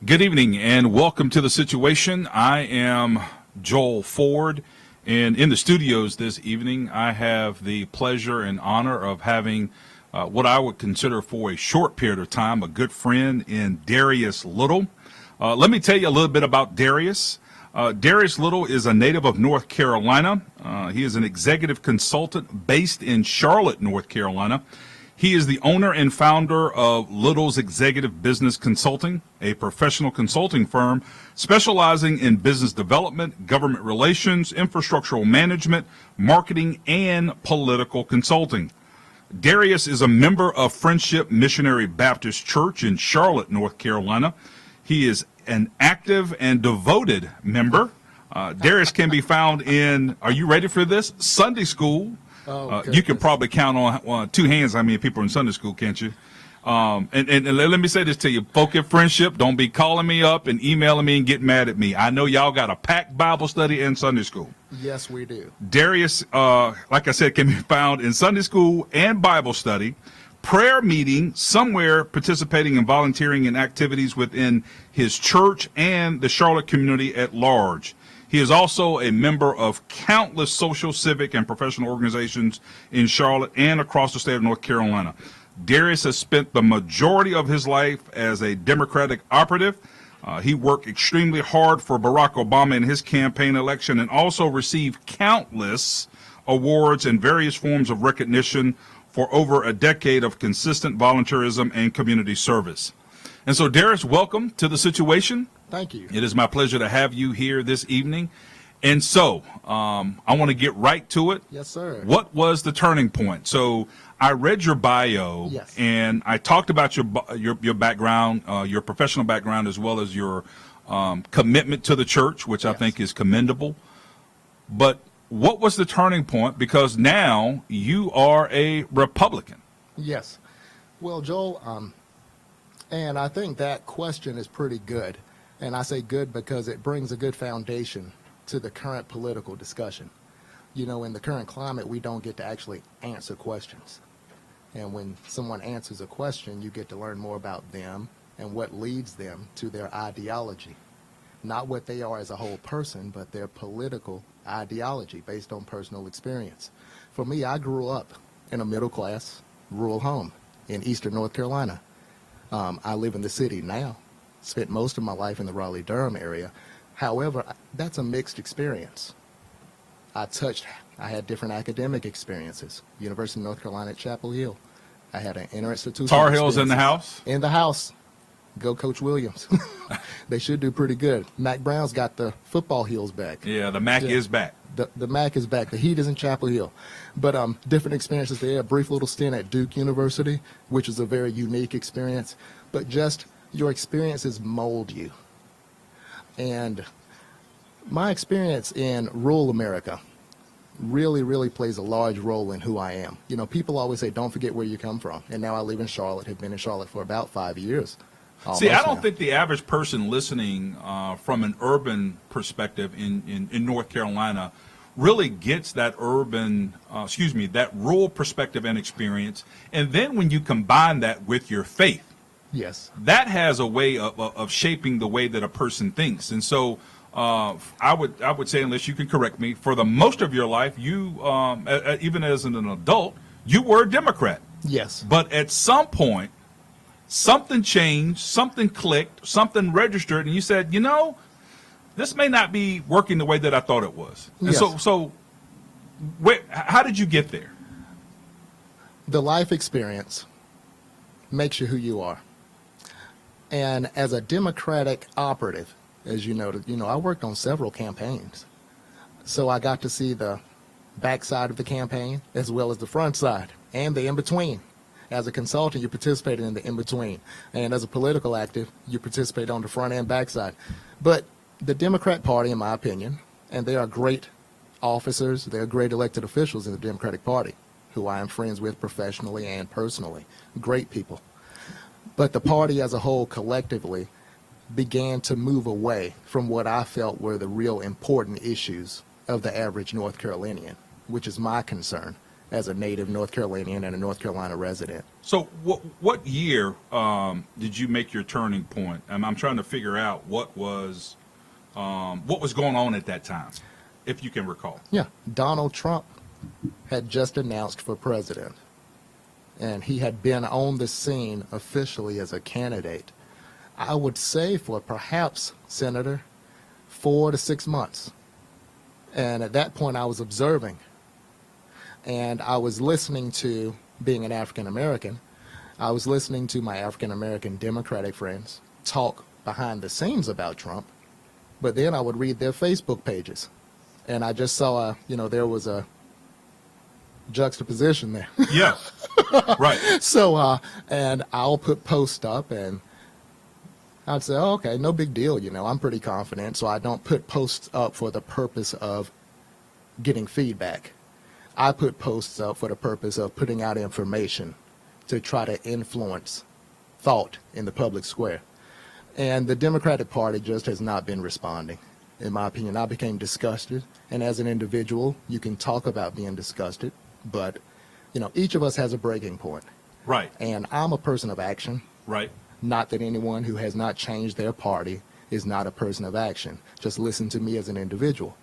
Good evening and welcome to The Situation. I am Joel Ford, and in the studios this evening I have the pleasure and honor of having what I would consider for a short period of time a good friend in Darius Little. Let me tell you a little bit about Darius. Darius Little is a native of North Carolina. He is an executive consultant based in Charlotte, North Carolina. He is the owner and founder of Little's Executive Business Consulting, a professional consulting firm specializing in business development, government relations, infrastructural management, marketing, and political consulting. Darius is a member of Friendship Missionary Baptist Church in Charlotte, North Carolina. He is an active and devoted member. Darius can be found in, are you ready for this? Sunday school. You can probably count on two hands how many people are in Sunday school, can't you? And let me say this to you. Folk at Friendship, don't be calling me up and emailing me and getting mad at me. I know y'all got a packed Bible study and Sunday school. Yes, we do. Darius, like I said, can be found in Sunday school and Bible study, prayer meeting, somewhere participating and volunteering in activities within his church and the Charlotte community at large. He is also a member of countless social, civic, and professional organizations in Charlotte and across the state of North Carolina. Darius has spent the majority of his life as a Democratic operative. He worked extremely hard for Barack Obama in his campaign election and also received countless awards and various forms of recognition for over a decade of consistent volunteerism and community service. And so, Darius, welcome to The Situation. Thank you. It is my pleasure to have you here this evening. And so, I want to get right to it. Yes, sir. What was the turning point? So, I read your bio, yes, and I talked about your background, your professional background, as well as your commitment to the church, which yes, I think is commendable. But what was the turning point? Because now you are a Republican. Yes. Well, Joel, and I think that question is pretty good. And I say good because it brings a good foundation to the current political discussion. You know, in the current climate, we don't get to actually answer questions. And when someone answers a question, you get to learn more about them and what leads them to their ideology. Not what they are as a whole person, but their political ideology based on personal experience. For me, I grew up in a middle-class rural home in eastern North Carolina. I live in the city now. Spent most of my life in the Raleigh-Durham area. However, that's a mixed experience. I had different academic experiences. University of North Carolina at Chapel Hill. I had an interinstitutional Tar Heels in the house? In the house. Go Coach Williams. They should do pretty good. Mac Brown's got the football heels back. Yeah, the Mac is back. The Mac is back. The Heat is in Chapel Hill. But different experiences there. A brief little stint at Duke University, which is a very unique experience. But just your experiences mold you. And my experience in rural America really, really plays a large role in who I am. You know, people always say, don't forget where you come from. And now I live in Charlotte, have been in Charlotte for about 5 years. See, I don't think the average person listening from an urban perspective in North Carolina really gets that that rural perspective and experience. And then when you combine that with your faith, yes, that has a way of shaping the way that a person thinks. And so I would say, unless you can correct me, for the most of your life, you, even as an adult, you were a Democrat. Yes. But at some point, something changed, something clicked, something registered, and you said, you know, this may not be working the way that I thought it was. And yes, so how did you get there? The life experience makes you who you are. And as a Democratic operative, as you noted, you know, I worked on several campaigns. So I got to see the backside of the campaign as well as the front side and the in-between. As a consultant, you participated in the in-between. And as a political active, you participate on the front and backside. But the Democrat Party, in my opinion, and there are great officers, there are great elected officials in the Democratic Party who I am friends with professionally and personally. Great people. But the party as a whole collectively began to move away from what I felt were the real important issues of the average North Carolinian, which is my concern, as a native North Carolinian and a North Carolina resident. So what year did you make your turning point? I'm trying to figure out what was going on at that time, if you can recall. Yeah, Donald Trump had just announced for president, and he had been on the scene officially as a candidate, I would say, for perhaps, Senator, 4 to 6 months. And at that point, I was observing, and I was listening to, being an African American, I was listening to my African American Democratic friends talk behind the scenes about Trump, but then I would read their Facebook pages, and I just saw, there was a juxtaposition there. Yeah, right. So, and I'll put posts up, and I'd say, oh, okay, no big deal, I'm pretty confident, so I don't put posts up for the purpose of getting feedback. I put posts up for the purpose of putting out information to try to influence thought in the public square. And the Democratic Party just has not been responding. In my opinion, I became disgusted, and as an individual, you can talk about being disgusted, but, each of us has a breaking point. Right. And I'm a person of action. Right. Not that anyone who has not changed their party is not a person of action. Just listen to me as an individual.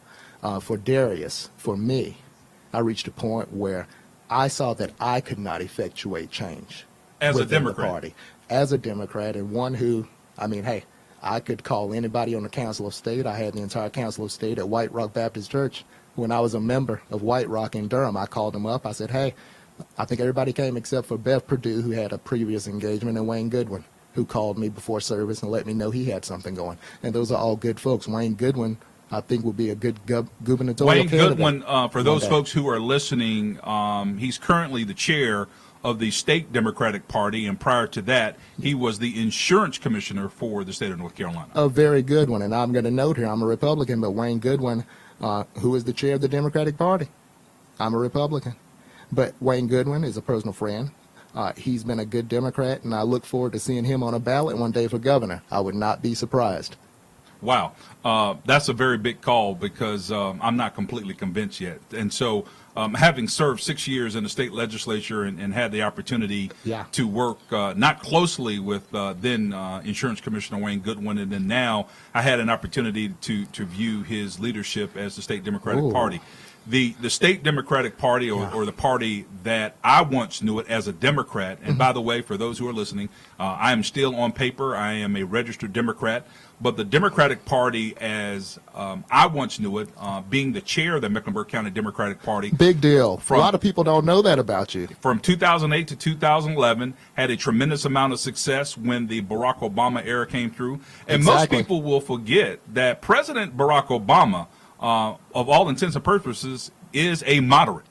For Darius, for me, I reached a point where I saw that I could not effectuate change. As a within the Democrat. party. As a Democrat, and one who, hey, I could call anybody on the Council of State. I had the entire Council of State at White Rock Baptist Church. When I was a member of White Rock in Durham, I called them up. I said, hey, I think everybody came except for Bev Perdue, who had a previous engagement, and Wayne Goodwin, who called me before service and let me know he had something going. And those are all good folks. Wayne Goodwin, I think, will be a good gubernatorial Wayne candidate. Goodwin, for those folks who are listening, he's currently the chair of the state Democratic Party, and prior to that, he was the insurance commissioner for the state of North Carolina. A very good one. And I'm going to note here, I'm a Republican, but Wayne Goodwin, who is the chair of the Democratic Party, I'm a Republican. But Wayne Goodwin is a personal friend. He's been a good Democrat, and I look forward to seeing him on a ballot one day for governor. I would not be surprised. Wow. That's a very big call, because I'm not completely convinced yet. And so having served 6 years in the state legislature and had the opportunity to work not closely with then Insurance Commissioner Wayne Goodwin, and then now I had an opportunity to view his leadership as the state Democratic Party. The state Democratic Party, or the party that I once knew it as a Democrat, and by the way, for those who are listening, I am still on paper, I am a registered Democrat, but the Democratic Party as I once knew it, being the chair of the Mecklenburg County Democratic Party. Big deal. A lot of people don't know that about you. From 2008 to 2011, had a tremendous amount of success when the Barack Obama era came through. And most people will forget that President Barack Obama, of all intents and purposes, is a moderate.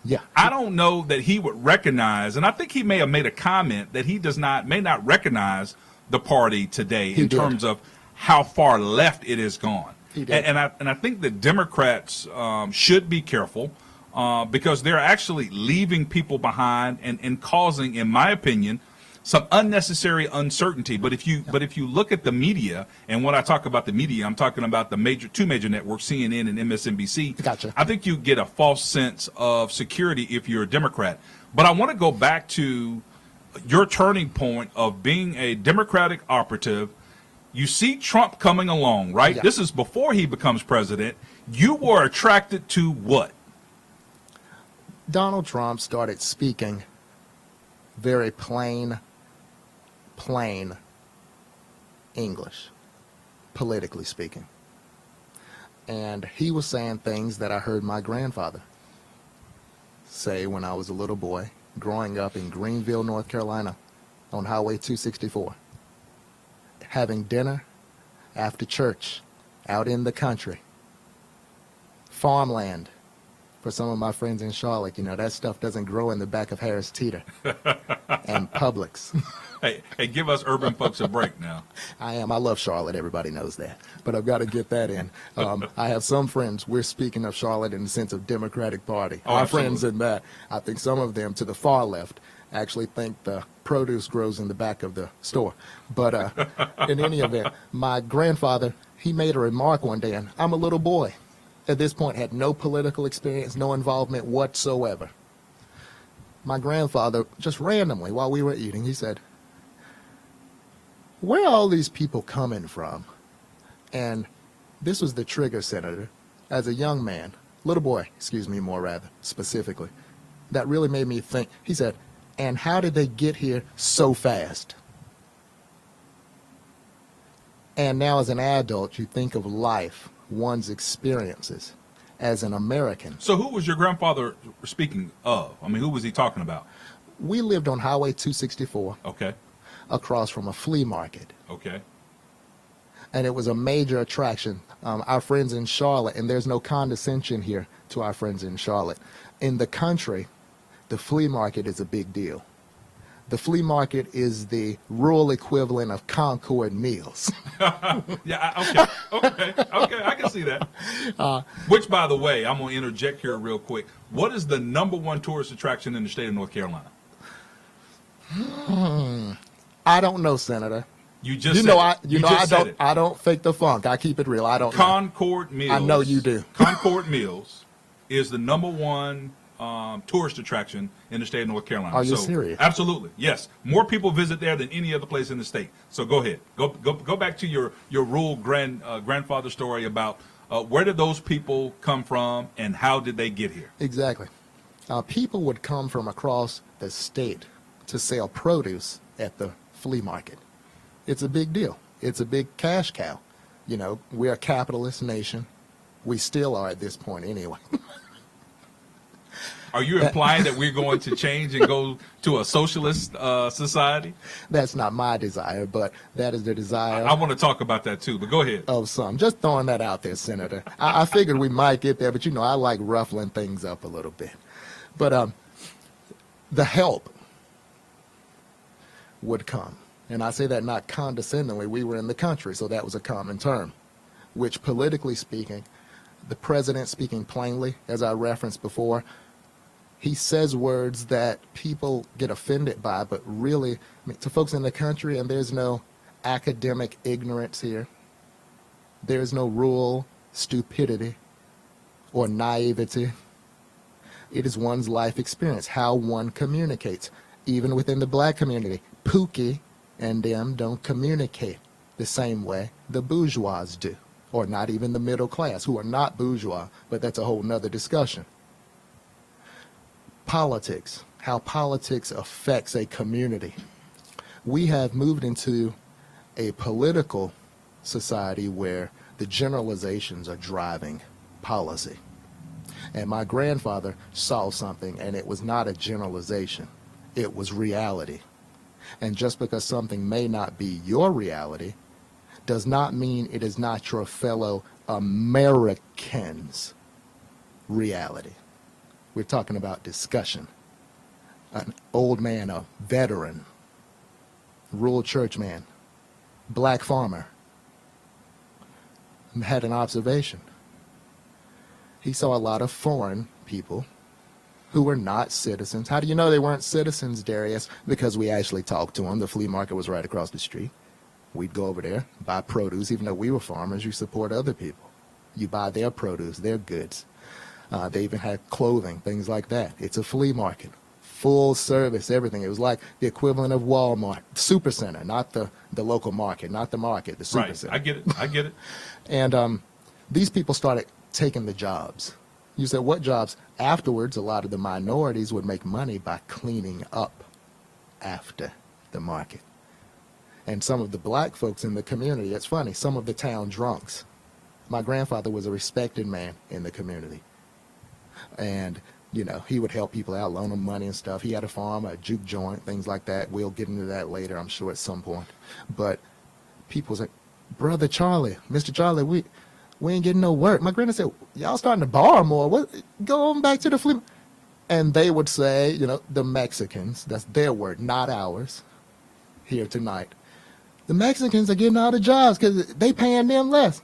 Yeah. I don't know that he would recognize, and I think he may have made a comment that he may not recognize the party today in terms of how far left it has gone. He did. And I think that Democrats should be careful because they're actually leaving people behind and causing, in my opinion, some unnecessary uncertainty. But if you look at the media, and when I talk about the media, I'm talking about the two major networks, CNN and MSNBC. Gotcha. I think you get a false sense of security if you're a Democrat. But I want to go back to your turning point of being a Democratic operative. You see Trump coming along, right? Yeah. This is before he becomes president. You were attracted to what? Donald Trump started speaking very plain English, politically speaking. And he was saying things that I heard my grandfather say when I was a little boy, growing up in Greenville, North Carolina, on Highway 264. Having dinner after church out in the country. Farmland. For some of my friends in Charlotte, that stuff doesn't grow in the back of Harris Teeter and Publix. Hey, give us urban folks a break now. I love Charlotte. Everybody knows that. But I've got to get that in. I have some friends. We're speaking of Charlotte in the sense of Democratic Party. Oh, my absolutely. friends in that. I think some of them to the far left actually think the produce grows in the back of the store. But in any event, my grandfather, he made a remark one day, and I'm a little boy. At this point, had no political experience, no involvement whatsoever. my grandfather, just randomly while we were eating, he said, "Where are all these people coming from?" And this was the trigger, Senator. As a young man, little boy, excuse me, more rather, specifically, that really made me think. He said, "And how did they get here so fast?" And now as an adult, you think of life, one's experiences as an American. So who was your grandfather speaking of? I mean, who was he talking about? We lived on Highway 264 Okay. across from a flea market. Okay. And it was a major attraction. Our friends in Charlotte, and there's no condescension here to our friends in Charlotte. In the country, the flea market is a big deal. The flea market is the rural equivalent of Concord Meals. Yeah, okay, I can see that. Which, by the way, I'm going to interject here real quick. What is the number one tourist attraction in the state of North Carolina? I don't know, Senator. You just said it. I don't fake the funk. I keep it real. I don't know. Concord Meals. I know you do. Concord Meals is the number one tourist attraction in the state of North Carolina. Are you serious? Absolutely, yes. More people visit there than any other place in the state. So go ahead. Go back to your rural grandfather story about where did those people come from and how did they get here? Exactly. People would come from across the state to sell produce at the flea market. It's a big deal. It's a big cash cow. You know, we're a capitalist nation. We still are at this point anyway. Are you implying that we're going to change and go to a socialist society? That's not my desire, but that is the desire. I want to talk about that too, but go ahead. Of some. Just throwing that out there, Senator. I figured we might get there, but I like ruffling things up a little bit. But the help would come. And I say that not condescendingly. We were in the country, so that was a common term, which politically speaking, the president speaking plainly, as I referenced before, he says words that people get offended by, but really, to folks in the country, and there's no academic ignorance here. There's no rural stupidity or naivety. It is one's life experience, how one communicates. Even within the black community, Pookie and them don't communicate the same way the bourgeois do, or not even the middle class, who are not bourgeois, but that's a whole nother discussion. Politics, how politics affects a community. We have moved into a political society where the generalizations are driving policy. And my grandfather saw something, and it was not a generalization. It was reality. And just because something may not be your reality does not mean it is not your fellow Americans' reality. We're talking about discussion. An old man, a veteran, rural churchman, black farmer, had an observation. He saw a lot of foreign people who were not citizens. How do you know they weren't citizens, Darius? Because we actually talked to them. The flea market was right across the street. We'd go over there, buy produce. Even though we were farmers, you support other people. You buy their produce, their goods. They even had clothing, things like that. It's a flea market, full service, everything. It was like the equivalent of Walmart, Supercenter, not the local market, not the market, the Supercenter. Right, I get it. And these people started taking the jobs. You said, what jobs? Afterwards, a lot of the minorities would make money by cleaning up after the market. And some of the black folks in the community, it's funny, some of the town drunks. My grandfather was a respected man in the community. And, he would help people out, loan them money and stuff. He had a farm, a juke joint, things like that. We'll get into that later, I'm sure, at some point. But people say, Brother Charlie, Mr. Charlie, we ain't getting no work. My granddad said, y'all starting to borrow more. Go on back to the flea. And they would say, the Mexicans, that's their word, not ours, here tonight. The Mexicans are getting all the jobs because they paying them less.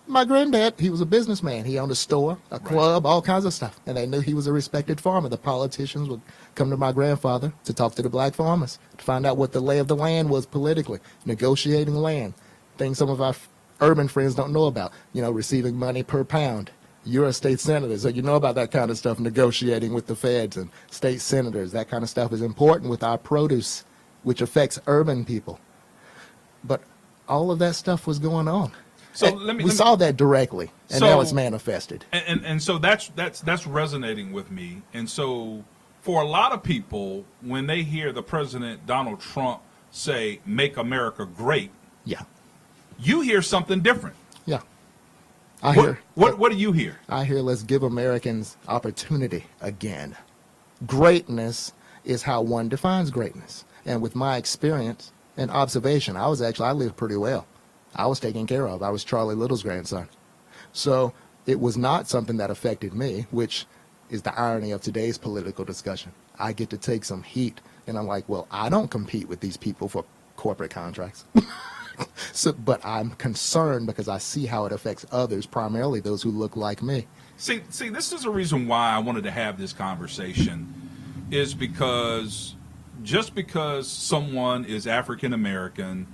My granddad, he was a businessman. He owned a store, a club, all kinds of stuff. And they knew he was a respected farmer. The politicians would come to my grandfather to talk to the black farmers, to find out what the lay of the land was politically, negotiating land, things some of our urban friends don't know about, receiving money per pound, You're a state senator, so you know about that kind of stuff, negotiating with the feds and state senators. That kind of stuff is important with our produce, which affects urban people. But all of that stuff was going on. So We saw that directly, and now it's manifested. And so that's resonating with me. And so for a lot of people, when they hear the President Donald Trump say, "Make America Great," Yeah, you hear something different. yeah. What do you hear? I hear, let's give Americans opportunity again. Greatness is how one defines greatness. And with my experience and observation, I lived pretty well. I was taken care of. I was Charlie Little's grandson. So it was not something that affected me, which is the irony of today's political discussion. I get to take some heat, and I'm like, well, I don't compete with these people for corporate contracts. But I'm concerned because I see how it affects others, primarily those who look like me. See, this is a reason why I wanted to have this conversation, is because just because someone is African American,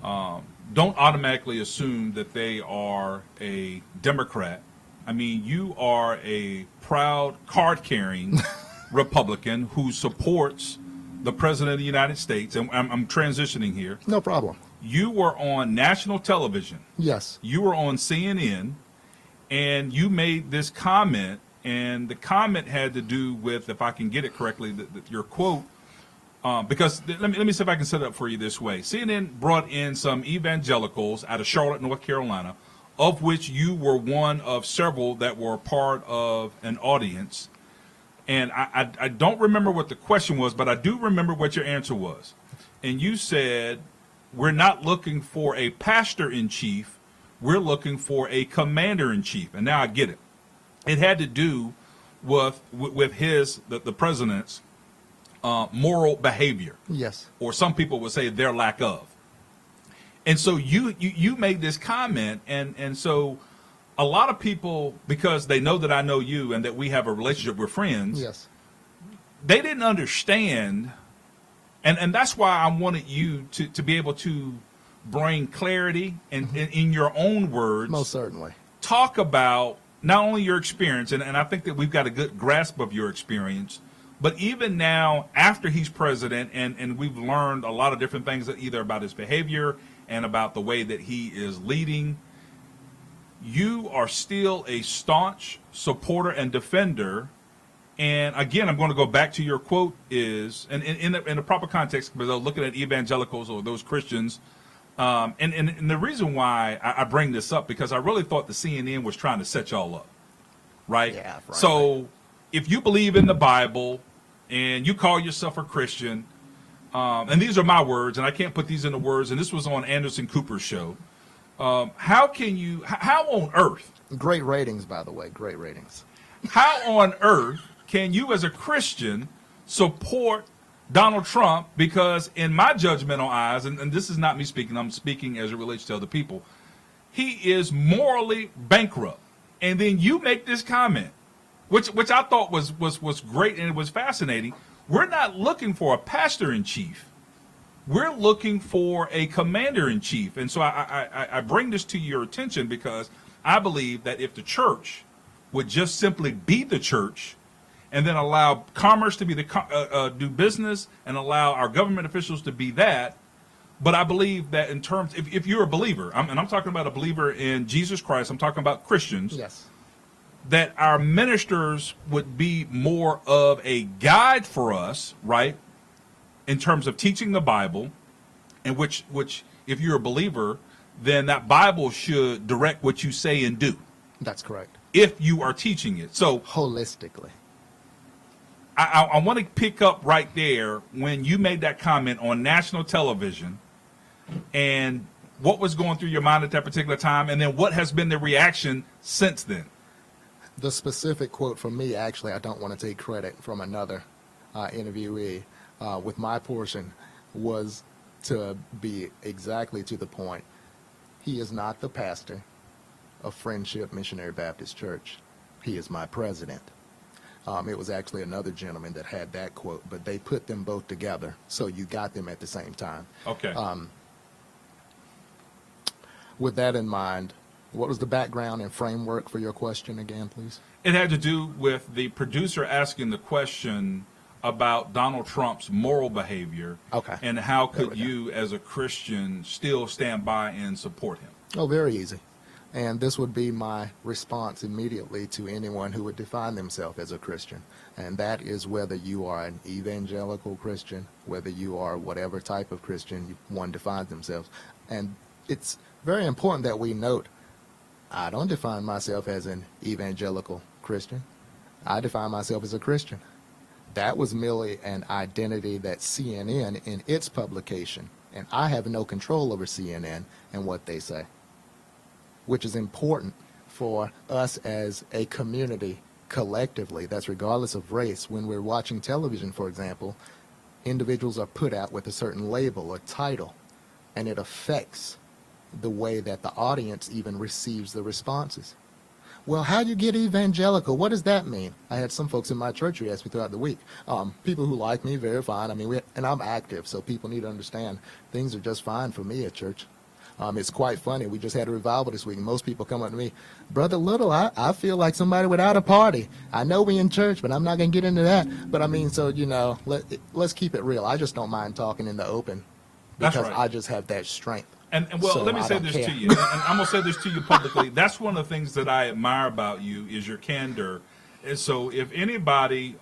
don't automatically assume that they are a Democrat. I mean, you are a proud card-carrying Republican who supports the President of the United States, and I'm transitioning here. No problem. You were on national television. Yes. You were on CNN, and you made this comment, and the comment had to do with, if I can get it correctly, your quote, because let me see if I can set it up for you this way. CNN brought in some evangelicals out of Charlotte, North Carolina, of which you were one of several that were part of an audience. And I don't remember what the question was, but I do remember what your answer was. And you said, we're not looking for a pastor-in-chief, we're looking for a commander-in-chief. And now I get it. It had to do with the president's moral behavior. Yes. Or some people would say their lack of. And so you made this comment, and so a lot of people, because they know that I know you and that we have a relationship, we're friends. Yes. They didn't understand, and that's why I wanted you to be able to bring clarity and in your own words. Most certainly. Talk about not only your experience, and I think that we've got a good grasp of your experience, but even now after he's president, and we've learned a lot of different things, that either about his behavior and about the way that he is leading, you are still a staunch supporter and defender. And again, I'm going to go back to your quote is, and in the proper context, because I'm looking at evangelicals or those Christians, and the reason why I bring this up, because I really thought the CNN was trying to set y'all up, right? Yeah, right. So if you believe in the Bible and you call yourself a Christian, and these are my words, and I can't put these into words, and this was on Anderson Cooper's show, how on earth? Great ratings, by the way, great ratings. How on earth can you as a Christian support Donald Trump? Because in my judgmental eyes, and this is not me speaking, I'm speaking as it relates to other people, he is morally bankrupt. And then you make this comment, which I thought was great and it was fascinating. We're not looking for a pastor-in-chief. We're looking for a commander-in-chief. And so I bring this to your attention because I believe that if the church would just simply be the church and then allow commerce to be do business and allow our government officials to be that. But I believe that in terms, if you're a believer, and I'm talking about a believer in Jesus Christ, I'm talking about Christians. Yes. That our ministers would be more of a guide for us, right? In terms of teaching the Bible, and which if you're a believer, then that Bible should direct what you say and do. That's correct. If you are teaching it. So holistically. I want to pick up right there when you made that comment on national television and what was going through your mind at that particular time, and then what has been the reaction since then. The specific quote from me, actually, I don't want to take credit from another interviewee. With my portion was to be exactly to the point. He is not the pastor of Friendship Missionary Baptist Church. He is my president. It was actually another gentleman that had that quote, but they put them both together, so you got them at the same time. Okay. With that in mind, What was the background and framework for your question again, please? It had to do with the producer asking the question about Donald Trump's moral behavior. Okay. And how There we could go. you, as a Christian, still stand by and support him? Oh, very easy. And this would be my response immediately to anyone who would define themselves as a Christian. And that is whether you are an evangelical Christian, whether you are whatever type of Christian one defines themselves. And it's very important that we note, I don't define myself as an evangelical Christian. I define myself as a Christian. That was merely an identity that CNN in its publication, and I have no control over CNN and what they say, which is important for us as a community collectively. That's regardless of race. When we're watching television, for example, individuals are put out with a certain label or title, and it affects the way that the audience even receives the responses. Well, how do you get evangelical? What does that mean? I had some folks in my church who asked me throughout the week. People who like me, very fine. I mean, and I'm active, so people need to understand things are just fine for me at church. It's quite funny. We just had a revival this week, and most people come up to me, Brother Little, I feel like somebody without a party. I know we in church, but I'm not going to get into that. But I mean, so, let's keep it real. I just don't mind talking in the open That's because right. I just have that strength. And well, So let me I say don't this care. to you, and I'm going to say this to you publicly. That's one of the things that I admire about you is your candor. And so if anybody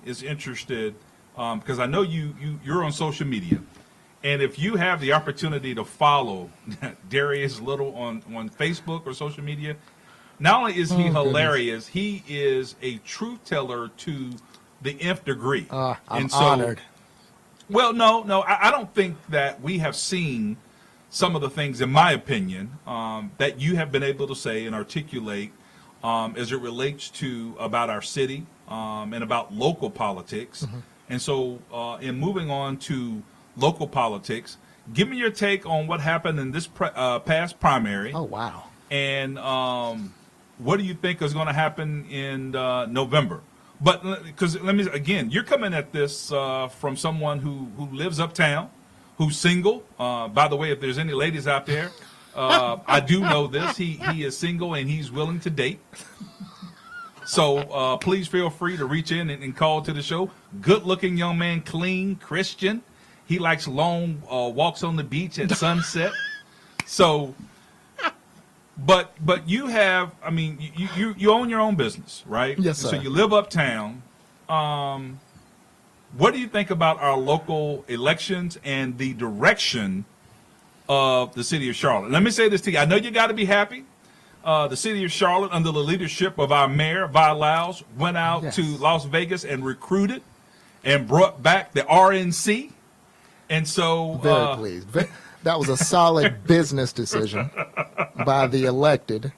is interested, because I know you're on social media, and if you have the opportunity to follow Darius Little on Facebook or social media, not only is he hilarious, he is a truth teller to the nth degree. I'm And so, honored. Well, no, I don't think that we have seen some of the things, in my opinion, that you have been able to say and articulate as it relates to about our city and about local politics. And so in moving on to local politics, give me your take on what happened in this past primary. Oh, wow. And what do you think is going to happen in November? But because let me again, you're coming at this from someone who lives uptown, who's single. By the way, if there's any ladies out there, I do know this. He is single and he's willing to date. So please feel free to reach in and call to the show. Good-looking young man, clean, Christian. He likes long walks on the beach at sunset. So, but you have, I mean, you own your own business, right? Yes, sir. So you live uptown. What do you think about our local elections and the direction of the city of Charlotte? Let me say this to you. I know you got to be happy. The city of Charlotte, under the leadership of our mayor, Vi Lyles, went out Yes. to Las Vegas and recruited and brought back the RNC. And so, Very pleased. That was a solid business decision by the elected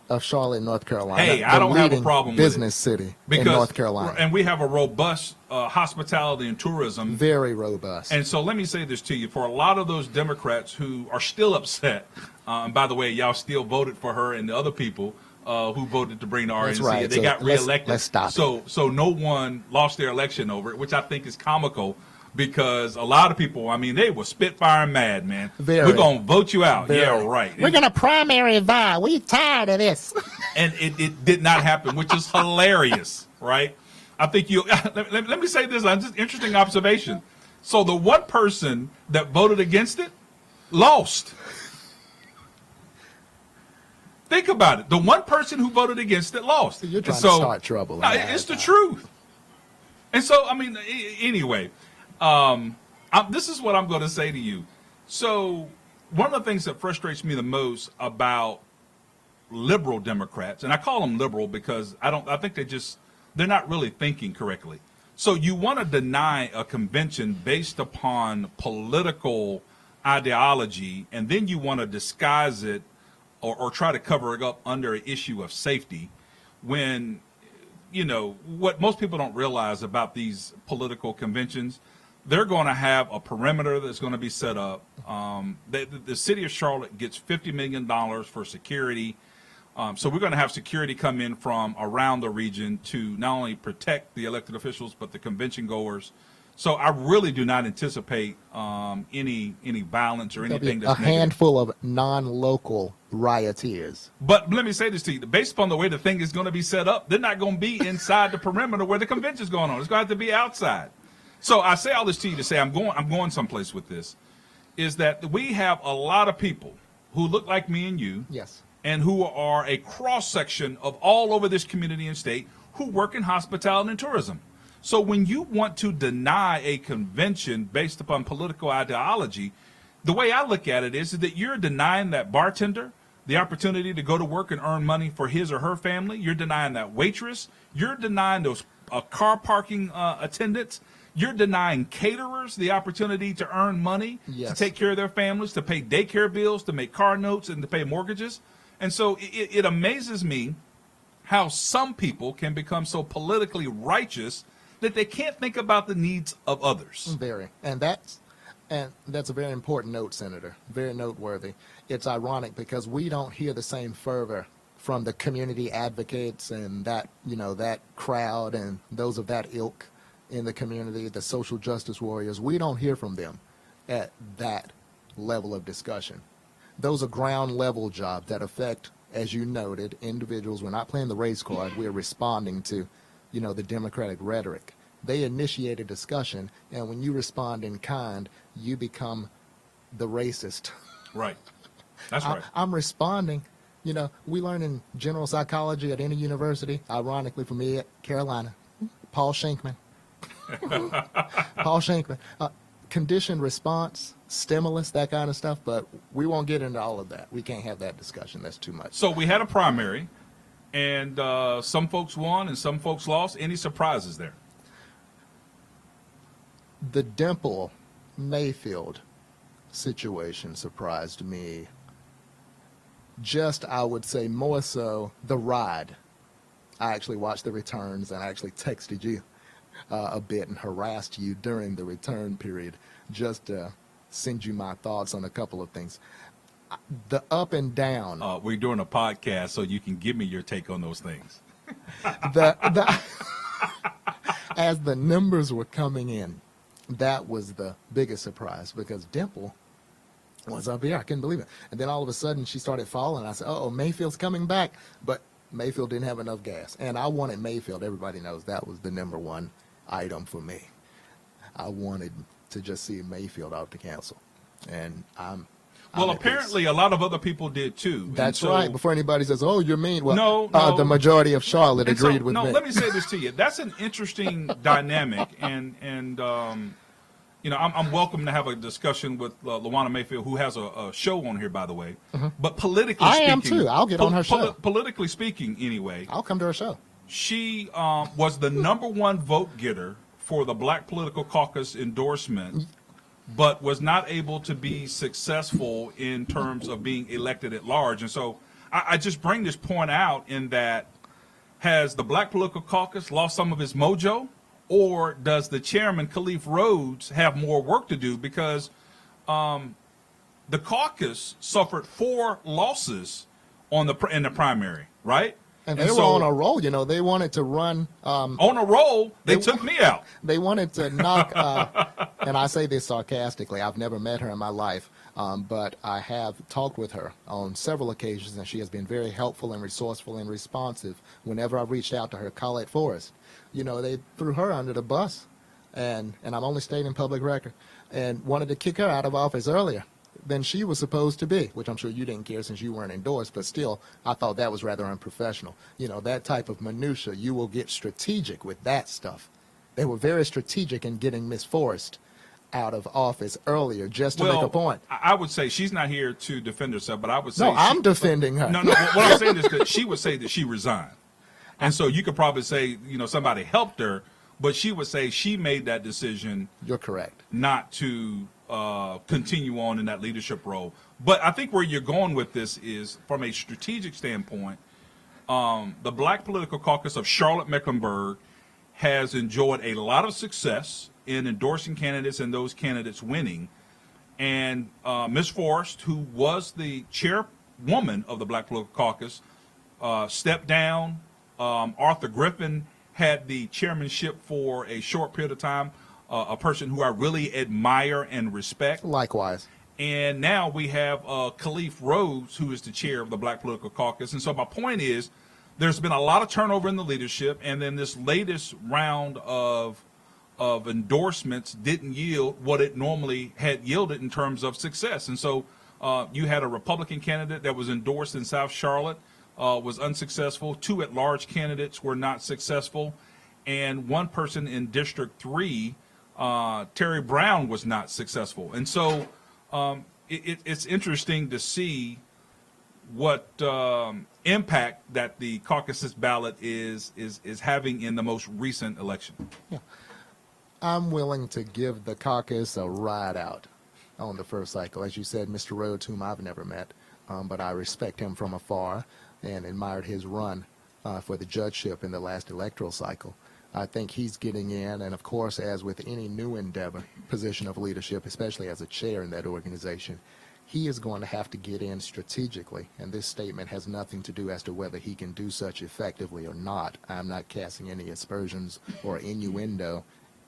of Charlotte, North Carolina. Hey, I the don't have a leading problem with it. business city in North Carolina. And we have a robust hospitality and tourism. Very robust. And so let me say this to you. For a lot of those Democrats who are still upset, and by the way, y'all still voted for her and the other people who voted to bring the RNC. That's right. They So got reelected. let's stop it. So no one lost their election over it, which I think is comical because a lot of people, I mean, they were spitfire mad, man. Very. We're going to vote you out. Very. Yeah, right. We're going to primary Vi. We're tired of this. And it did not happen, which is hilarious, right? I think you. Let me say this. Just interesting observation. So the one person that voted against it lost. Think about it. The one person who voted against it lost. You're trying And to start trouble. No, it's the truth. And so, I mean, anyway, this is what I'm going to say to you. So one of the things that frustrates me the most about liberal Democrats, and I call them liberal because I think they're not really thinking correctly. So you want to deny a convention based upon political ideology, and then you want to disguise it or try to cover it up under an issue of safety when, you know, what most people don't realize about these political conventions, they're going to have a perimeter that's going to be set up. The city of Charlotte gets $50 million for security. So we're going to have security come in from around the region to not only protect the elected officials, but the convention goers. So I really do not anticipate any violence or There'll be anything a that's negative. handful of non-local rioters. But let me say this to you: based upon the way the thing is going to be set up, they're not going to be inside the perimeter where the convention's going on. It's going to have to be outside. So I say all this to you to say I'm going someplace with this. Is that we have a lot of people who look like me and you, Yes. and who are a cross section of all over this community and state who work in hospitality and tourism. So when you want to deny a convention based upon political ideology, the way I look at it is that you're denying that bartender the opportunity to go to work and earn money for his or her family. You're denying that waitress. You're denying those car parking attendants. You're denying caterers the opportunity to earn money, Yes. to take care of their families, to pay daycare bills, to make car notes, and to pay mortgages. And so it amazes me how some people can become so politically righteous that they can't think about the needs of others. Very. And that's a very important note, Senator. Very noteworthy. It's ironic because we don't hear the same fervor from the community advocates and that crowd and those of that ilk in the community, the social justice warriors. We don't hear from them at that level of discussion. Those are ground level jobs that affect, as you noted, individuals. We're not playing the race card. We're responding to the Democratic rhetoric. They initiate a discussion, and when you respond in kind, you become the racist. Right. That's right. I'm responding. We learn in general psychology at any university, ironically for me at Carolina, Paul Shankman. Paul Shankman. Conditioned response, stimulus, that kind of stuff, but we won't get into all of that. We can't have that discussion. That's too much. So we had a primary, and some folks won and some folks lost. Any surprises there? The Dimple Mayfield situation surprised me. Just, I would say, more so the ride. I actually watched the returns and I actually texted you a bit and harassed you during the return period just to send you my thoughts on a couple of things. The up and down. We're doing a podcast, so you can give me your take on those things. As the numbers were coming in, that was the biggest surprise because Dimple was up here. I couldn't believe it. And then all of a sudden she started falling. I said, oh, Mayfield's coming back. But Mayfield didn't have enough gas. And I wanted Mayfield. Everybody knows that was the number one item for me. I wanted to just see Mayfield out the council. And I'm Well, at peace. apparently a lot of other people did too. That's And so, right. Before anybody says, oh, you're mean. Well, No. the majority of Charlotte and so- agreed with no, me. let me say this to you. That's an interesting dynamic, and I'm welcome to have a discussion with Luana Mayfield, who has a show on here, by the way. But politically I speaking, am too. I'll get on her show. Politically speaking, anyway, I'll come to her show. she was the number one vote getter for the Black Political Caucus endorsement, but was not able to be successful in terms of being elected at large. And so I just bring this point out in that, has the Black Political Caucus lost some of its mojo, or does the chairman, Khalif Rhodes, have more work to do? Because the caucus suffered 4 losses in the primary, right? And they were on a roll, They wanted to run. On a roll, they took me out. They wanted to knock, and I say this sarcastically. I've never met her in my life, but I have talked with her on several occasions, and she has been very helpful and resourceful and responsive whenever I've reached out to her. Colette Forrest, they threw her under the bus, and I'm only stating public record, and wanted to kick her out of office earlier than she was supposed to be, which I'm sure you didn't care since you weren't endorsed, but still, I thought that was rather unprofessional. That type of minutia, you will get strategic with that stuff. They were very strategic in getting Miss Forrest out of office earlier just to make a point. I would say she's not here to defend herself, but I would say... No, I'm defending her. No, what I'm saying is that she would say that she resigned. And so you could probably say, somebody helped her, but she would say she made that decision... You're correct. ...not to continue on in that leadership role. But I think where you're going with this is, from a strategic standpoint, the Black Political Caucus of Charlotte-Mecklenburg has enjoyed a lot of success in endorsing candidates and those candidates winning. And Ms. Forrest, who was the chairwoman of the Black Political Caucus, stepped down. Arthur Griffin had the chairmanship for a short period of time. a person who I really admire and respect. Likewise. And now we have Khalif Rhodes, who is the chair of the Black Political Caucus. And so my point is, there's been a lot of turnover in the leadership, and then this latest round of endorsements didn't yield what it normally had yielded in terms of success. And so you had a Republican candidate that was endorsed in South Charlotte, was unsuccessful. 2 at-large candidates were not successful. And one person in District 3, Terry Brown, was not successful. And so it's interesting to see what impact that the caucus's ballot is having in the most recent election. Yeah. I'm willing to give the caucus a ride out on the first cycle. As you said, Mr. Rhodes, whom I've never met, but I respect him from afar and admired his run for the judgeship in the last electoral cycle. I think he's getting in, and of course, as with any new endeavor, position of leadership, especially as a chair in that organization, he is going to have to get in strategically, and this statement has nothing to do as to whether he can do such effectively or not. I'm not casting any aspersions or innuendo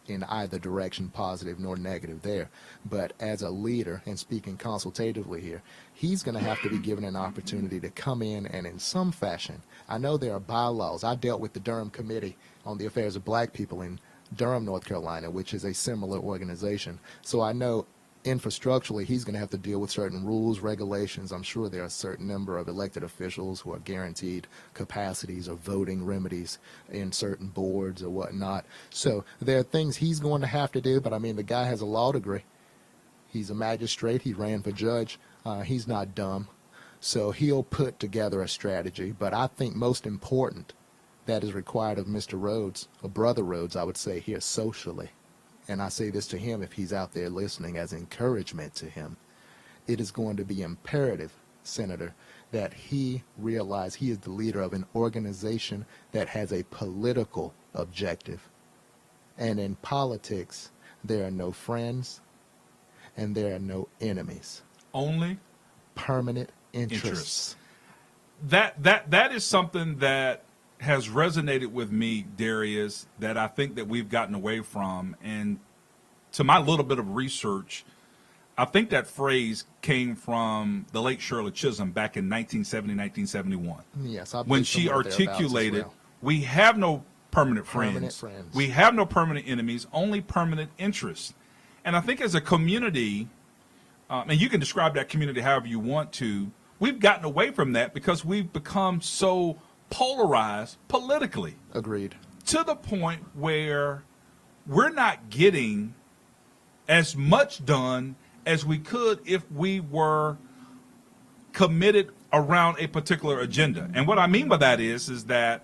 in either direction, positive nor negative there. But as a leader, and speaking consultatively here, he's going to have to be given an opportunity to come in and in some fashion, I know there are bylaws. I dealt with the Durham Committee on the Affairs of Black People in Durham, North Carolina, which is a similar organization. So I know infrastructurally he's going to have to deal with certain rules, regulations. I'm sure there are a certain number of elected officials who are guaranteed capacities or voting remedies in certain boards or whatnot. So there are things he's going to have to do, but I mean, the guy has a law degree. He's a magistrate. He ran for judge. He's not dumb. So he'll put together a strategy. But I think most important that is required of Mr. Rhodes, or Brother Rhodes, I would say here socially, and I say this to him if he's out there listening as encouragement to him, it is going to be imperative, Senator, that he realize he is the leader of an organization that has a political objective. And in politics, there are no friends and there are no enemies. Only permanent interests. That is something that has resonated with me, Darius, that I think that we've gotten away from. And to my little bit of research, I think that phrase came from the late Shirley Chisholm back in 1970, 1971. Yes, when she articulated, we have no permanent friends. We have no permanent enemies, only permanent interests. And I think as a community, and you can describe that community however you want to, we've gotten away from that because we've become so polarized politically. Agreed. To the point where we're not getting as much done as we could if we were committed around a particular agenda. And what I mean by that is that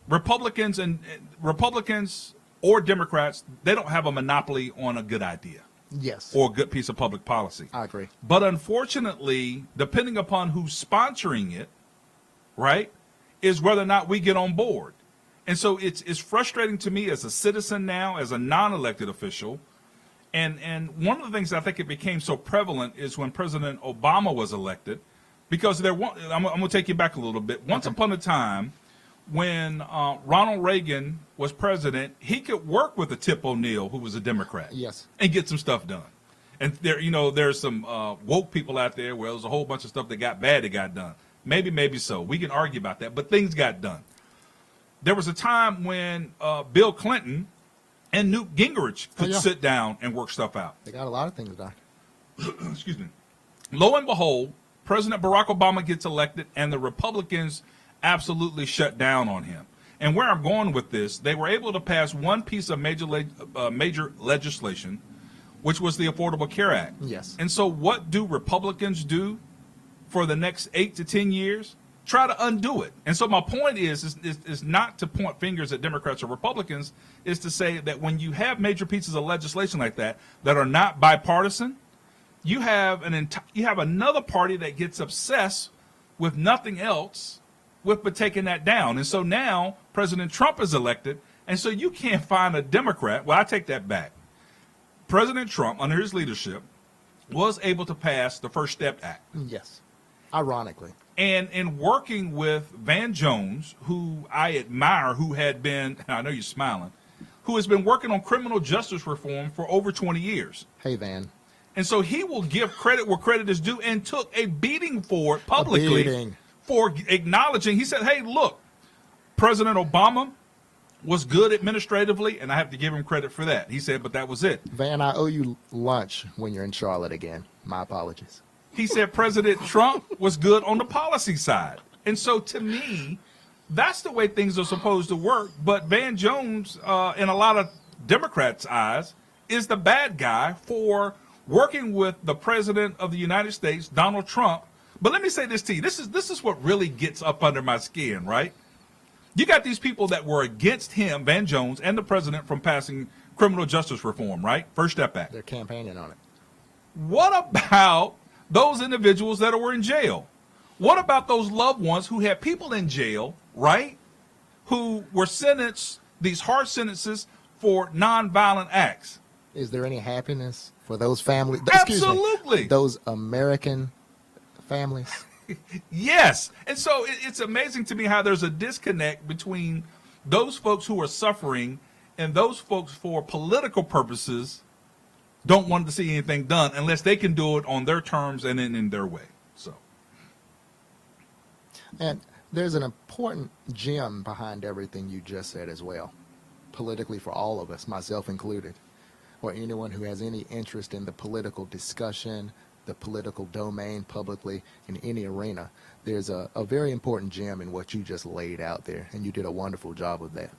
Republicans or Democrats, they don't have a monopoly on a good idea. Yes. Or a good piece of public policy. I agree. But unfortunately, depending upon who's sponsoring it, right, is whether or not we get on board. And so it's frustrating to me as a citizen now, as a non-elected official. And one of the things I think it became so prevalent is when President Obama was elected, because I'm going to take you back a little bit. Once upon a time, when Ronald Reagan was president, he could work with a Tip O'Neill, who was a Democrat, yes, and get some stuff done. And there's some woke people out there where there's a whole bunch of stuff that got bad that got done. Maybe so. We can argue about that, but things got done. There was a time when Bill Clinton and Newt Gingrich could sit down and work stuff out. They got a lot of things done. Excuse me. Lo and behold, President Barack Obama gets elected, and the Republicans absolutely shut down on him. And where I'm going with this, they were able to pass one piece of major legislation, which was the Affordable Care Act. Yes. And so what do Republicans do for the next 8 to 10 years? Try to undo it. And so my point is not to point fingers at Democrats or Republicans, is to say that when you have major pieces of legislation like that are not bipartisan, you have another party that gets obsessed with nothing else but taking that down. And so now President Trump is elected, and so you can't find a Democrat. Well, I take that back. President Trump, under his leadership, was able to pass the First Step Act. Yes, ironically. And in working with Van Jones, who I admire, who had been, I know you're smiling, who has been working on criminal justice reform for over 20 years. Hey, Van. And so he will give credit where credit is due, and took a beating for it publicly for acknowledging. He said, hey, look, President Obama was good administratively, and I have to give him credit for that. He said, but that was it. Van, I owe you lunch when you're in Charlotte again. My apologies. He said President Trump was good on the policy side. And so to me, that's the way things are supposed to work. But Van Jones, in a lot of Democrats' eyes, is the bad guy for working with the president of the United States, Donald Trump. But let me say this to you. This is what really gets up under my skin, right? You got these people that were against him, Van Jones, and the president from passing criminal justice reform, right? First Step Act. They're campaigning on it. What about those individuals that were in jail? What about those loved ones who had people in jail, right? Who were sentenced, these harsh sentences for nonviolent acts? Is there any happiness for those families? Absolutely. Those American families? Yes. And so it's amazing to me how there's a disconnect between those folks who are suffering and those folks, for political purposes, don't want to see anything done unless they can do it on their terms and in their way. So, and there's an important gem behind everything you just said as well, politically, for all of us, myself included, or anyone who has any interest in the political discussion, the political domain publicly in any arena. There's a very important gem in what you just laid out there, and you did a wonderful job of that.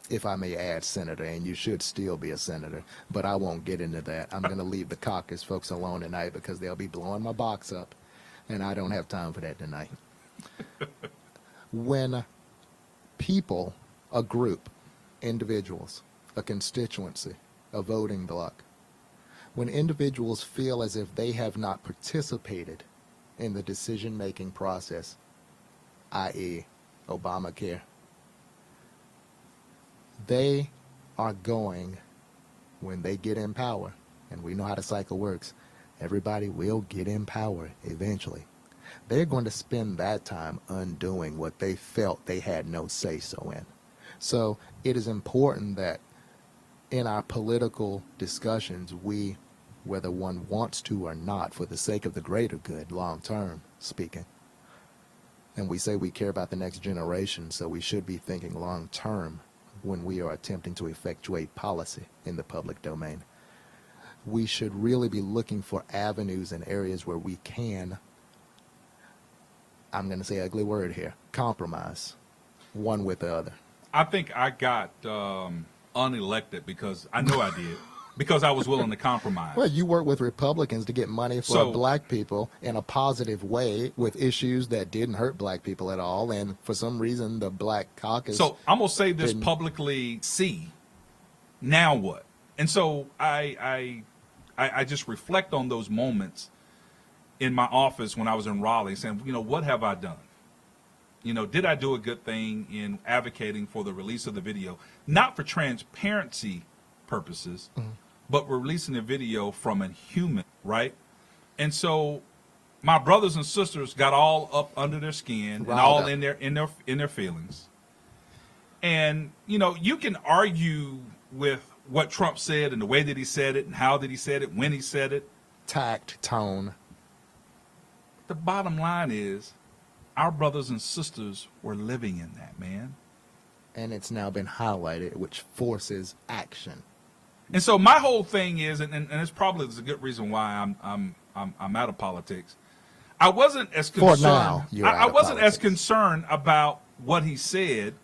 If I may add, Senator, and you should still be a senator, but I won't get into that. I'm going to leave the caucus folks alone tonight because they'll be blowing my box up, and I don't have time for that tonight. When people, a group, individuals, a constituency, a voting bloc, when individuals feel as if they have not participated in the decision-making process, i.e. Obamacare, they are going, when they get in power, and we know how the cycle works, everybody will get in power eventually. They're going to spend that time undoing what they felt they had no say-so in. So it is important that in our political discussions, we, whether one wants to or not, for the sake of the greater good, long-term speaking, and we say we care about the next generation, so we should be thinking long-term when we are attempting to effectuate policy in the public domain. We should really be looking for avenues and areas where we can, I'm going to say an ugly word here, compromise one with the other. I think I got unelected because I know I did, because I was willing to compromise. Well, you work with Republicans to get money for black people in a positive way with issues that didn't hurt black people at all, and for some reason the black caucus. So I'm gonna say this publicly. See, now what? And so I just reflect on those moments in my office when I was in Raleigh, saying, what have I done? Did I do a good thing in advocating for the release of the video, not for transparency purposes, but we're releasing a video from a human, right? And so my brothers and sisters got all up under their skin and all in their feelings. And you can argue with what Trump said and the way that he said it and how that he said it, when he said it, tact, tone. The bottom line is our brothers and sisters were living in that, man. And it's now been highlighted, which forces action. And so my whole thing is, and it's probably a good reason why I'm out of politics. I wasn't as concerned. For now, I wasn't as concerned about what he said,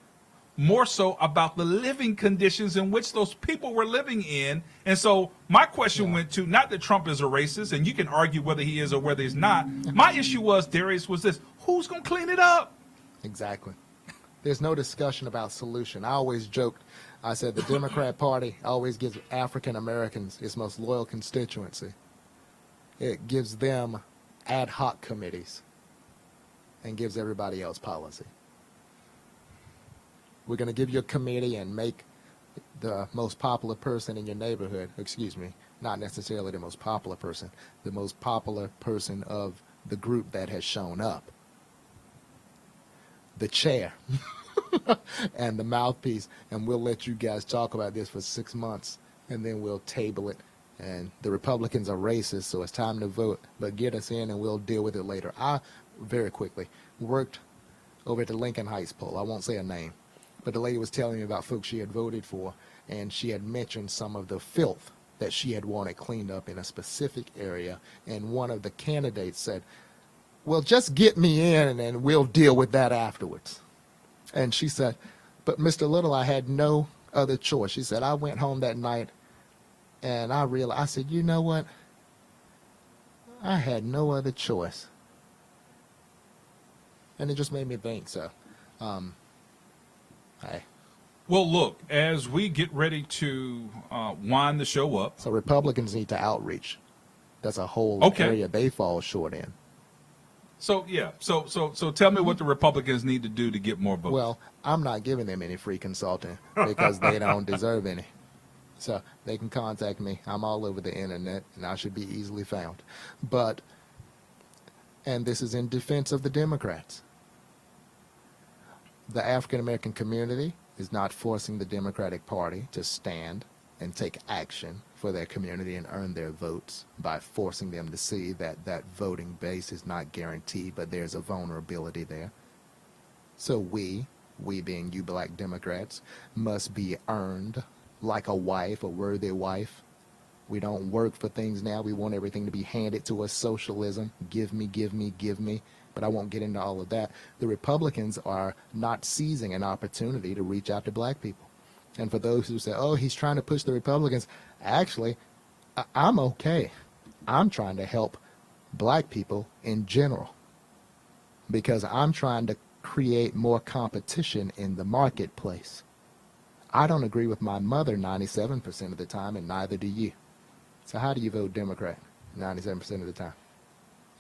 more so about the living conditions in which those people were living in. And so my question went to, not that Trump is a racist, and you can argue whether he is or whether he's not. My issue was, Darius, was this: who's going to clean it up? Exactly. There's no discussion about solution. I always joked. I said the Democrat Party always gives African Americans its most loyal constituency. It gives them ad hoc committees and gives everybody else policy. We're going to give you a committee and make the most popular person in your neighborhood, not necessarily the most popular person, the most popular person of the group that has shown up, the chair. and the mouthpiece, and we'll let you guys talk about this for 6 months, and then we'll table it. And the Republicans are racist, so it's time to vote, but get us in and we'll deal with it later. I, very quickly, worked over at the Lincoln Heights poll. I won't say a name, but the lady was telling me about folks she had voted for, and she had mentioned some of the filth that she had wanted cleaned up in a specific area, and one of the candidates said, well, just get me in and we'll deal with that afterwards. And she said, but Mr. Little, I had no other choice. She said, I went home that night and I realized, I said, you know what? I had no other choice. And it just made me think, so, hey. Well, look, as we get ready to wind the show up. So Republicans need to outreach. That's a whole area they fall short in. So, yeah. So tell me what the Republicans need to do to get more votes. Well, I'm not giving them any free consulting because they don't deserve any. So they can contact me. I'm all over the internet, and I should be easily found. But, and this is in defense of the Democrats. The African-American community is not forcing the Democratic Party to stand and take action for their community and earn their votes by forcing them to see that that voting base is not guaranteed, but there's a vulnerability there. So we being you black Democrats, must be earned like a wife, a worthy wife. We don't work for things now. We want everything to be handed to us, socialism. Give me, give me, give me. But I won't get into all of that. The Republicans are not seizing an opportunity to reach out to black people. And for those who say, oh, he's trying to push the Republicans, actually, I'm okay. I'm trying to help black people in general because I'm trying to create more competition in the marketplace. I don't agree with my mother 97% of the time, and neither do you. So how do you vote Democrat 97% of the time?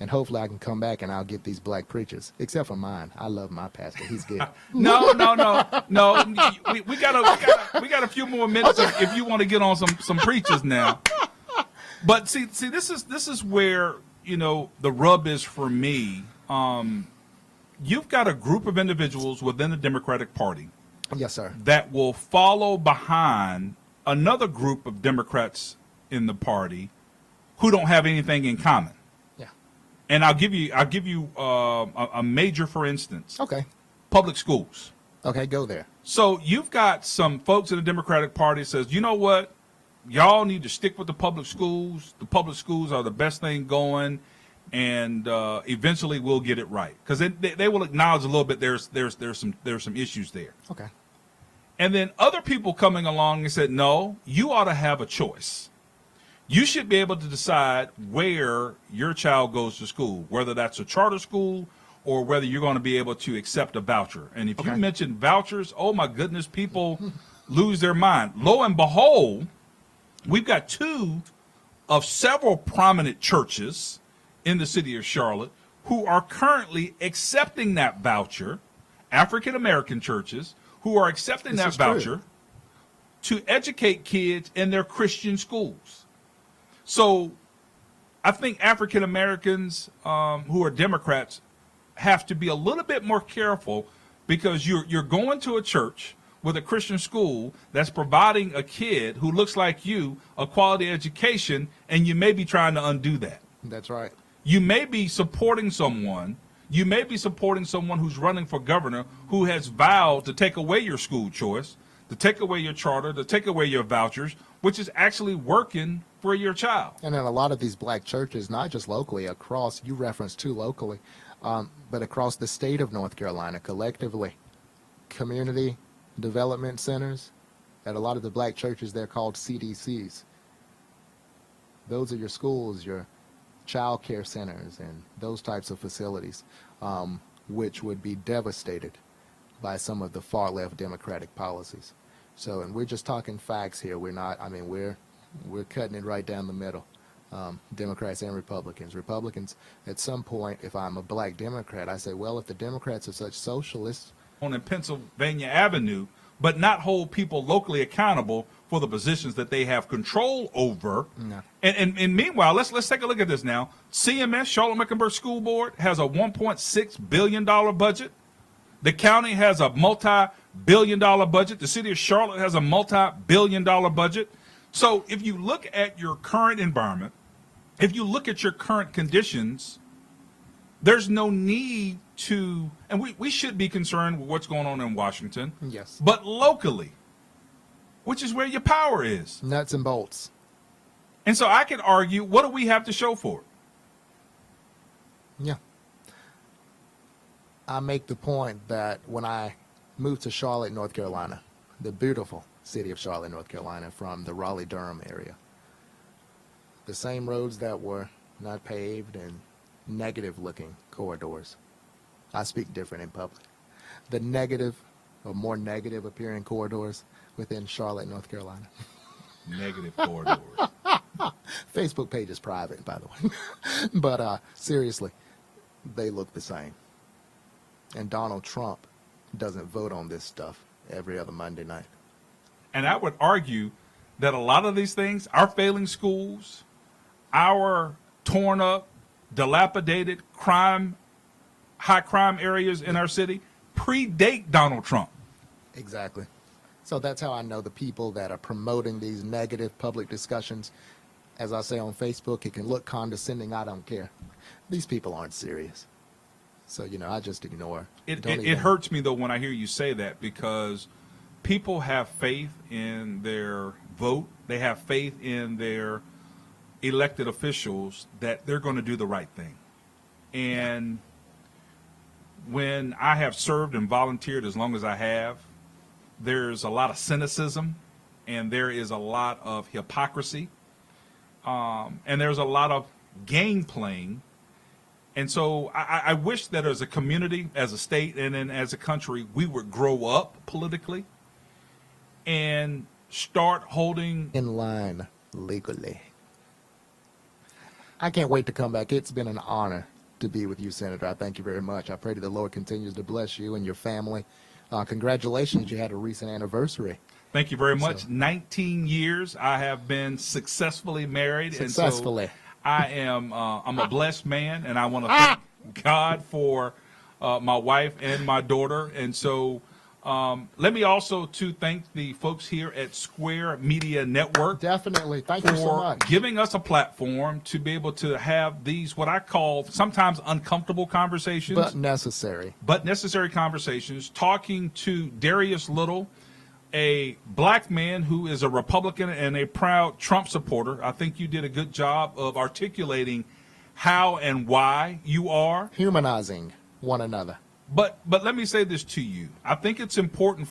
And hopefully I can come back and I'll get these black preachers, except for mine. I love my pastor. He's good. No. We got a few more minutes if you want to get on some preachers now. But see, this is where, you know, the rub is for me. You've got a group of individuals within the Democratic Party. Yes, sir. That will follow behind another group of Democrats in the party who don't have anything in common. And I'll give you a major, for instance. Okay. Public schools. Okay, go there. So you've got some folks in the Democratic Party that says, you know what, y'all need to stick with the public schools. The public schools are the best thing going, and eventually we'll get it right. Because they will acknowledge a little bit there's some issues there. Okay. And then other people coming along and said, no, you ought to have a choice. You should be able to decide where your child goes to school, whether that's a charter school or whether you're going to be able to accept a voucher. And if you mention vouchers, oh my goodness, people lose their mind. Lo and behold, we've got two of several prominent churches in the city of Charlotte who are currently accepting that voucher, African American churches who are accepting that voucher to educate kids in their Christian schools. So I think African Americans who are Democrats have to be a little bit more careful because you're going to a church with a Christian school that's providing a kid who looks like you a quality education, and you may be trying to undo that. That's right. You may be supporting someone. You may be supporting someone who's running for governor who has vowed to take away your school choice, to take away your charter, to take away your vouchers, which is actually working for your child. And in a lot of these black churches, not just locally, across, you referenced two locally, but across the state of North Carolina, collectively, community development centers, at a lot of the black churches, they're called CDCs. Those are your schools, your child care centers, and those types of facilities, which would be devastated by some of the far left Democratic policies. So, and we're just talking facts here. We're not, I mean, we're cutting it right down the middle, Democrats and Republicans. Republicans, at some point, if I'm a black Democrat, I say, well, if the Democrats are such socialists. On in Pennsylvania Avenue, but not hold people locally accountable for the positions that they have control over. No. And meanwhile, let's take a look at this now. CMS, Charlotte-Mecklenburg School Board, has a $1.6 billion budget. The county has a multi-billion-dollar budget. The city of Charlotte has a multi-billion-dollar budget. So if you look at your current environment, if you look at your current conditions, there's no need to, and we should be concerned with what's going on in Washington. Yes. But locally, which is where your power is. Nuts and bolts. And so I can argue, what do we have to show for it? Yeah. I make the point that when I moved to Charlotte, North Carolina, the beautiful city of Charlotte, North Carolina, from the Raleigh-Durham area, the same roads that were not paved and negative-looking corridors. I speak different in public. The negative or more negative appearing corridors within Charlotte, North Carolina. Negative corridors. Facebook page is private, by the way. But seriously, they look the same. And Donald Trump doesn't vote on this stuff every other Monday night. And I would argue that a lot of these things, our failing schools, our torn up, dilapidated high crime areas in our city, predate Donald Trump. Exactly. So that's how I know the people that are promoting these negative public discussions. As I say on Facebook, it can look condescending. I don't care. These people aren't serious. So, I just ignore. It hurts me, though, when I hear you say that, because people have faith in their vote. They have faith in their elected officials that they're going to do the right thing. And when I have served and volunteered as long as I have, there's a lot of cynicism and there is a lot of hypocrisy. And there's a lot of game playing. And so I wish that as a community, as a state, and then as a country, we would grow up politically and start holding in line legally. I can't wait to come back. It's been an honor to be with you, Senator. I thank you very much. I pray that the Lord continues to bless you and your family. Congratulations. You had a recent anniversary. Thank you very much. 19 years I have been successfully married. Successfully. And so I'm a blessed man, and I want to thank God for my wife and my daughter. And so let me also thank the folks here at Square Media Network. Definitely. Thank you so much. For giving us a platform to be able to have these, what I call sometimes uncomfortable conversations. But necessary. But necessary conversations, talking to Darius Little, a black man who is a Republican and a proud Trump supporter. I think you did a good job of articulating how and why you are. Humanizing one another. But let me say this to you. I think it's important